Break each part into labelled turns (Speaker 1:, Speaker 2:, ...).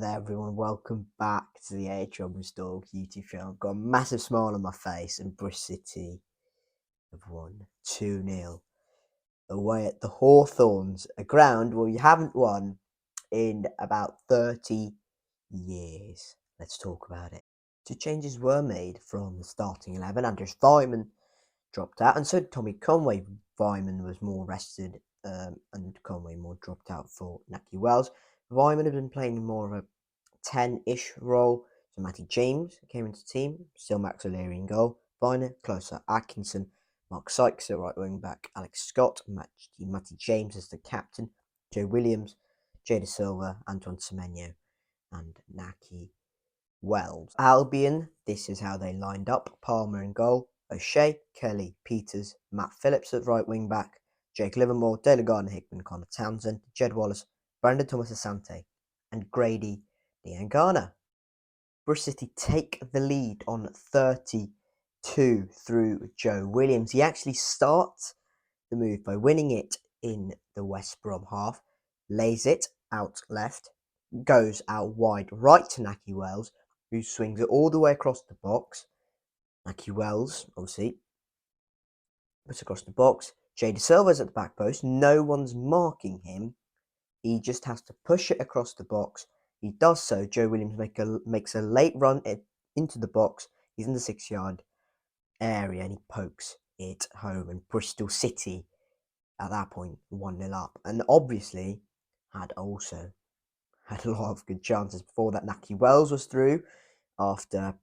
Speaker 1: there everyone, welcome back to the AHL Bristol YouTube channel. I've got a massive smile on my face and Bristol City have won 2-0 away at the Hawthorns, a ground where you haven't won in about 30 years. Let's talk about it. Two changes were made from the starting 11. Anders Weimann dropped out and so did Tommy Conway. Weimann was more rested and Conway more dropped out for Naki Wells. Weimann had been playing more of a 10-ish role, so Matty James came into the team, still Max O'Leary in goal, Viner, Closer, Atkinson, Mark Sykes at right wing back, Alex Scott, Matty James as the captain, Joe Williams, Jada Silva, Antoine Semenyo, and Naki Wells. Albion, this is how they lined up: Palmer in goal, O'Shea, Kelly, Peters, Matt Phillips at right wing back, Jake Livermore, Dale Gardner Hickman, Connor Townsend, Jed Wallace, Brandon Thomas Asante, and Grady Diangana. Bristol City take the lead on 32 through Joe Williams. He actually starts the move by winning it in the West Brom half, lays it out left, goes out wide right to Naki Wells, who swings it all the way across the box. Naki Wells, obviously, puts across the box. Jada Silva's at the back post. No one's marking him. He just has to push it across the box. He does so. Joe Williams makes a late run into the box. He's in the 6-yard area and he pokes it home. And Bristol City, at that point, 1-0 up. And obviously, had a lot of good chances before that. Naki Wells was through after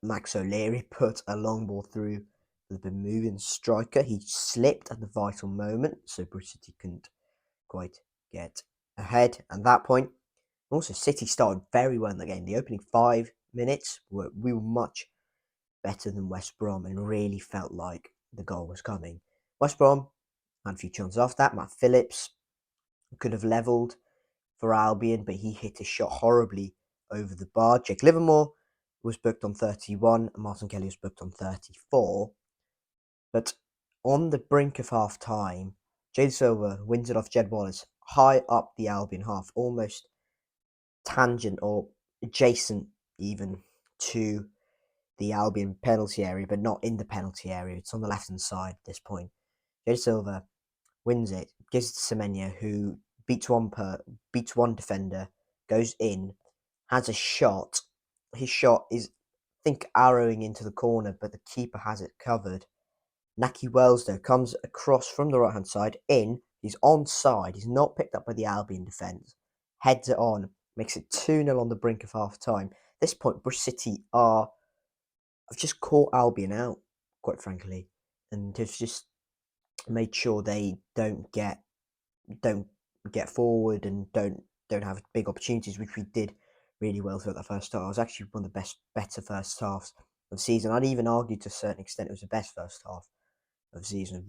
Speaker 1: Max O'Leary put a long ball through the Bermudian striker. He slipped at the vital moment, so Bristol City couldn't quite get ahead at that point. Also, City started very well in the game. The opening 5 minutes we were much better than West Brom and really felt like the goal was coming. West Brom had a few chances after that. Matt Phillips could have levelled for Albion, but he hit a shot horribly over the bar. Jake Livermore was booked on 31 and Martin Kelly was booked on 34. But on the brink of half time, Jada Silva wins it off Jed Wallace high up the Albion half, almost tangent or adjacent even to the Albion penalty area, but not in the penalty area. It's on the left-hand side at this point. Jada Silva wins it, gives it to Semenyo, who beats one defender, goes in, has a shot. His shot is, I think, arrowing into the corner, but the keeper has it covered. Naki Wells, though, comes across from the right-hand side in. He's onside. He's not picked up by the Albion defence. Heads it on. Makes it 2-0 on the brink of half-time. At this point, Bristol City have just caught Albion out, quite frankly. And have just made sure they don't get forward and don't have big opportunities, which we did really well throughout the first half. It was actually one of the better first halves of the season. I'd even argue to a certain extent it was the best first half of the season.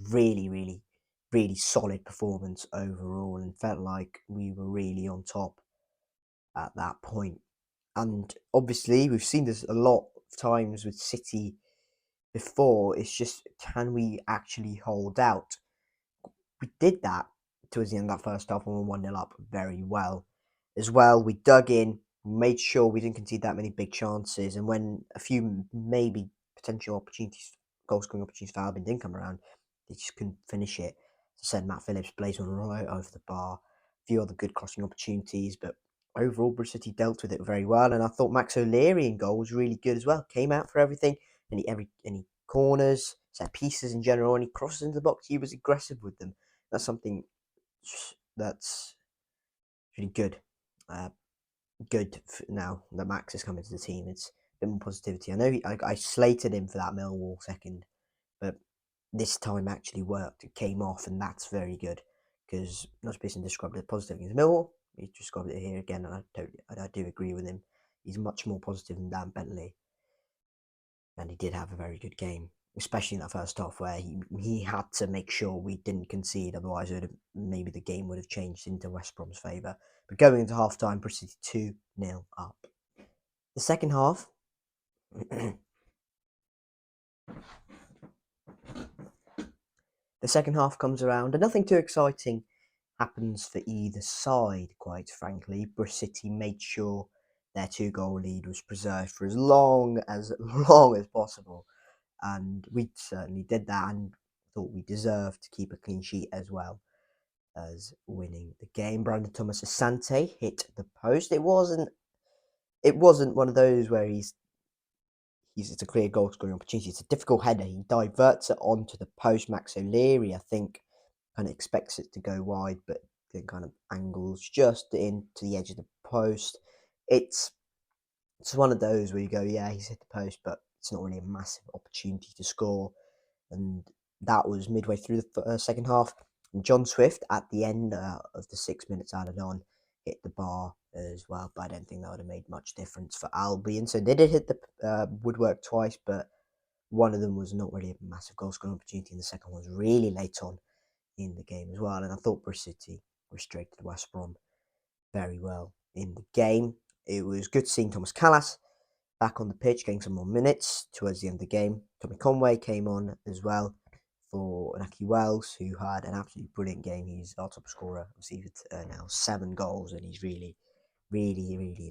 Speaker 1: Really solid performance overall, and felt like we were really on top at that point. And obviously we've seen this a lot of times with City before. It's just, can we actually hold out? We did that towards the end of that first half when we were 1-0 up very well. As well, we dug in, made sure we didn't concede that many big chances, and when a few maybe potential opportunities, goal-scoring opportunities for Albion didn't come around, they just couldn't finish it. As I said, Matt Phillips plays one right over the bar, a few other good crossing opportunities, but overall Bristol City dealt with it very well, and I thought Max O'Leary in goal was really good as well. Came out for everything, any corners, set pieces in general, and he crosses into the box. He was aggressive with them. That's something that's really good. Good now that Max has come into the team. It's a bit more positivity. I know I slated him for that Millwall second, but this time actually worked. It came off, and that's very good, because Nigel Pearson described it positive against Millwall. He described it here again, and I do agree with him. He's much more positive than Dan Bentley, and he did have a very good game, especially in that first half where he had to make sure we didn't concede, otherwise maybe the game would have changed into West Brom's favour. But going into half-time, Bristol City 2-0 up. The second half, comes around, and nothing too exciting happens for either side, quite frankly. Bristol City made sure their 2-goal lead was preserved for as long as long as possible, and we certainly did that, and thought we deserved to keep a clean sheet as well as winning the game. Brandon Thomas Asante hit the post. It wasn't one of those where it's a clear goal scoring opportunity. It's a difficult header. He diverts it onto the post. Max O'Leary, I think, kind of expects it to go wide, but then kind of angles just into the edge of the post. It's one of those where you go, yeah, he's hit the post, but it's not really a massive opportunity to score. And that was midway through the second half. And John Swift, at the end of the 6 minutes added on, hit the bar as well, but I don't think that would have made much difference for Albion. So they did hit the woodwork twice, but one of them was not really a massive goal scoring opportunity, and the second one was really late on in the game as well. And I thought Bristol City restricted West Brom very well in the game. It was good seeing Thomas Callas back on the pitch, getting some more minutes towards the end of the game. Tommy Conway came on as well for Naki Wells, who had an absolutely brilliant game. He's our top scorer, received now 7 goals, and he's really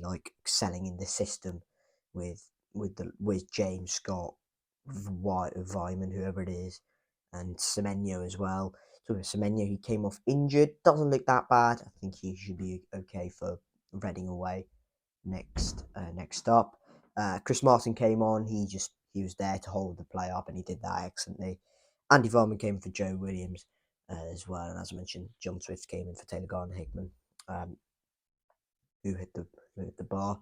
Speaker 1: like excelling in this system with James Scott, Vyman, whoever it is, and Semenyo as well. So with Semenyo, he came off injured, doesn't look that bad. I think he should be okay for Reading away next up. Chris Martin came on. He was there to hold the play up, and he did that excellently. Andy Varman came for Joe Williams as well, and as I mentioned, John Swift came in for Taylor Garner-Hickman, who hit the bar.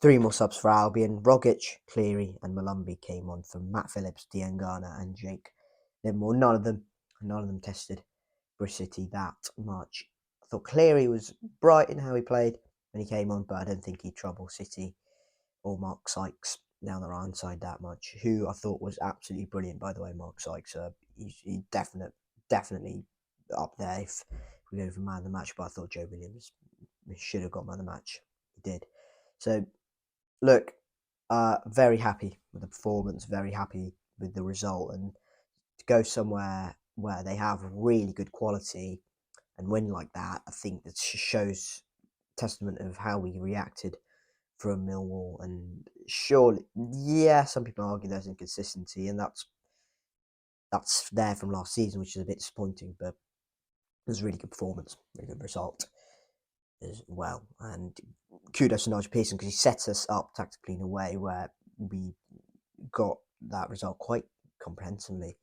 Speaker 1: 3 more subs for Albion. Rogic, Cleary, and Malumbi came on for Matt Phillips, Diangana, and Jake Livermore. None of them tested Bristol City that much. I thought Cleary was bright in how he played when he came on, but I don't think he'd trouble City or Mark Sykes down the right side that much, who I thought was absolutely brilliant, by the way. Mark Sykes, he's definitely up there if we go for man of the match, but I thought Joe Williams should have got man of the match. He did. So, look, very happy with the performance, very happy with the result, and to go somewhere where they have really good quality and win like that, I think that shows testament of how we reacted from Millwall. And surely, yeah, some people argue there's inconsistency, and that's there from last season, which is a bit disappointing, but it was a really good performance, really good result as well. And kudos to Nigel Pearson, because he set us up tactically in a way where we got that result quite comprehensively,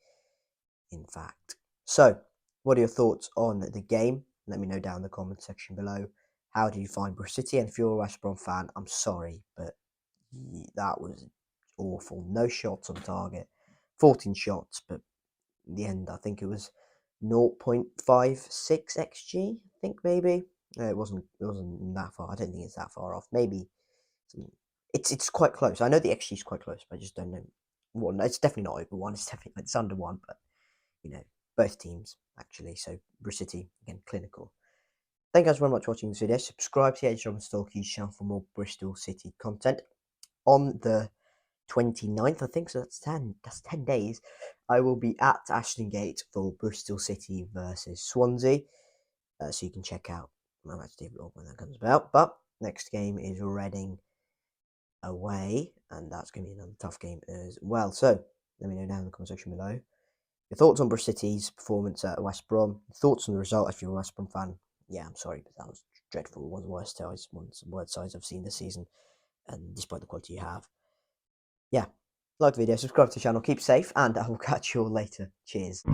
Speaker 1: in fact. So, what are your thoughts on the game? Let me know down in the comment section below. How do you find Bristol City? And if you're a West Brom fan, I'm sorry, but that was awful. No shots on target. 14 shots, but in the end, I think it was 0.56 xg. I think maybe it wasn't that far. I don't think it's that far off. Maybe it's quite close. I know the xg is quite close, but I just don't know. Well, it's definitely not over 1. It's under 1, but both teams actually. So Bristol City again, clinical. Thank you guys very much for watching this video. Subscribe to the H.Stalky channel for more Bristol City content. On the 29th, I think, so that's 10 days, I will be at Ashton Gate for Bristol City versus Swansea, so you can check out my match day vlog when that comes about. But next game is Reading away, and that's going to be another tough game as well. So let me know down in the comment section below your thoughts on Bristol City's performance at West Brom, thoughts on the result if you're a West Brom fan. Yeah, I'm sorry, but that was dreadful. One of the worst word sides I've seen this season, and despite the quality you have. Yeah, like the video, subscribe to the channel, keep safe, and I will catch you all later. Cheers.